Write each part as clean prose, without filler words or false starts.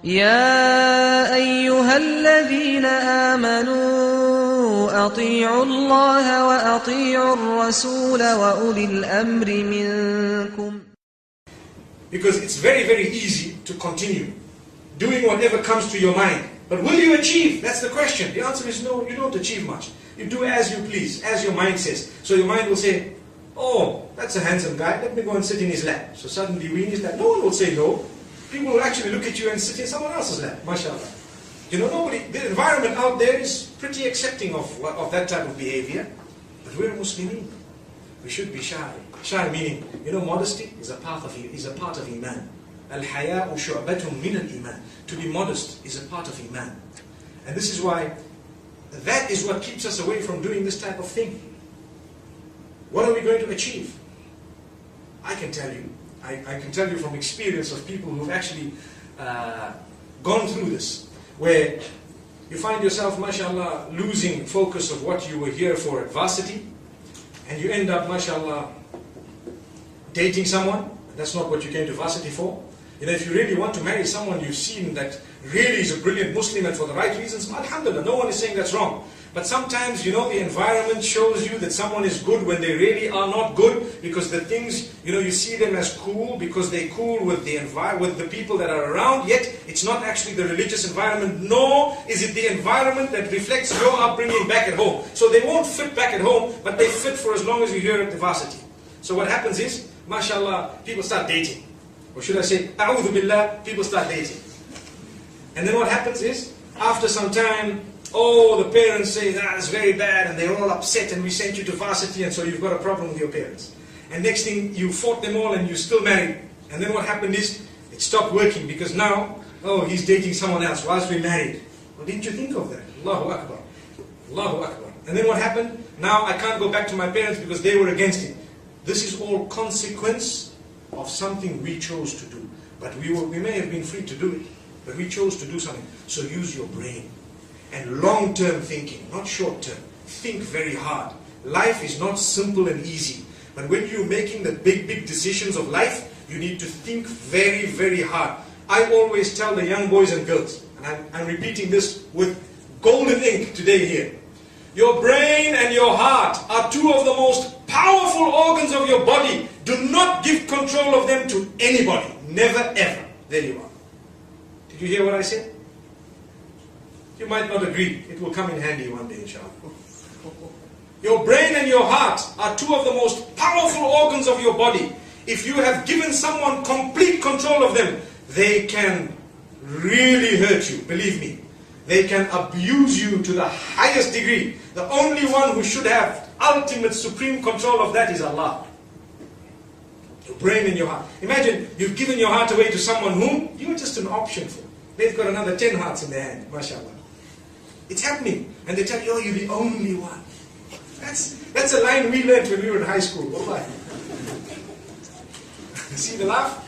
يا أيها الذين آمنوا أطيعوا الله وأطيعوا الرسول وأولي الأمر منكم. Because it's very, very easy to continue doing whatever comes to your mind. But will you achieve? That's the question. The answer is no, you don't achieve much. You do as you please, as your mind says. So your mind will say, oh, that's a handsome guy, let me go and sit in his lap. So suddenly we in his lap. No one will say no. People will actually look at you and sit in someone else's lap, mashallah. You know, the environment out there is pretty accepting of that type of behavior. But we're Muslimin. We should be shy. Shy meaning, you know, modesty is a part of Iman. Al-haya'u shu'batun min al-iman. To be modest is a part of Iman. And this is why, that is what keeps us away from doing this type of thing. What are we going to achieve? I can tell you. I can tell you from experience of people who've actually gone through this, where you find yourself, mashallah, losing focus of what you were here for at varsity, and you end up, mashallah, dating someone. That's not what you came to varsity for. You know, if you really want to marry someone you've seen that really is a brilliant Muslim and for the right reasons, alhamdulillah, no one is saying that's wrong. But sometimes, you know, the environment shows you that someone is good when they really are not good, because the things, you know, you see them as cool because they're cool with the people that are around, yet it's not actually the religious environment, nor is it the environment that reflects your upbringing back at home. So they won't fit back at home, but they fit for as long as you're here at the varsity. So what happens is, mashallah, people start dating. Or should I say, a'udhu billah, people start dating. And then what happens is, after some time, oh, the parents say, that's very bad, and they're all upset, and we sent you to varsity, and so you've got a problem with your parents. And next thing, you fought them all, and you're still married. And then what happened is, it stopped working, because now, oh, he's dating someone else whilst we're married. Well, didn't you think of that? Allahu Akbar. Allahu Akbar. And then what happened? Now I can't go back to my parents because they were against it. This is all consequence of something we chose to do. But we may have been free to do it, but we chose to do something. So use your brain. And long-term thinking, not short-term. Think very hard. Life is not simple and easy. But when you're making the big, big decisions of life, you need to think very, very hard. I always tell the young boys and girls, and I'm repeating this with golden ink today here. Your brain and your heart are two of the most powerful organs of your body. Do not give control of them to anybody. Never ever. There you are. Did you hear what I said? You might not agree. It will come in handy one day, inshallah. Your brain and your heart are two of the most powerful organs of your body. If you have given someone complete control of them, they can really hurt you, believe me. They can abuse you to the highest degree. The only one who should have ultimate supreme control of that is Allah. Your brain and your heart. Imagine you've given your heart away to someone whom you're just an option for. They've got another 10 hearts in their hand, mashallah. It's happening. And they tell you, oh, you're the only one. That's a line we learned when we were in high school. Wallahi. See the laugh?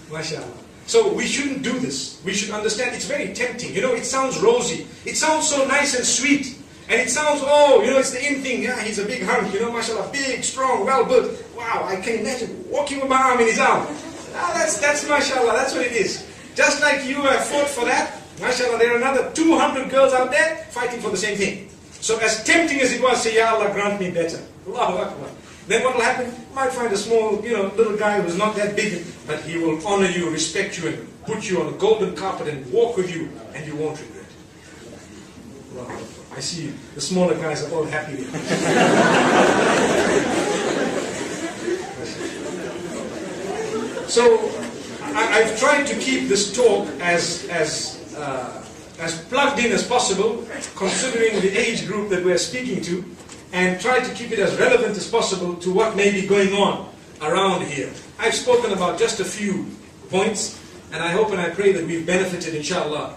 MashaAllah. So we shouldn't do this. We should understand it's very tempting. You know, it sounds rosy. It sounds so nice and sweet. And it sounds, oh, you know, it's the in thing. Yeah, he's a big hunk, you know, mashallah, big, strong, well built. Wow, I can imagine walking with my arm in his arm. Ah, that's mashallah, that's what it is. Just like you have fought for that, mashallah, there are another 200 girls out there fighting for the same thing. So as tempting as it was, say, Ya Allah, grant me better. Allahu Akbar. Then what will happen? You might find a small, you know, little guy who's not that big, but he will honor you, respect you, and put you on a golden carpet and walk with you, and you won't regret it. Allahu Akbar. I see the smaller guys are all happy with So I've tried to keep this talk as plugged in as possible, considering the age group that we're speaking to, and try to keep it as relevant as possible to what may be going on around here. I've spoken about just a few points, and I hope and I pray that we've benefited, inshallah.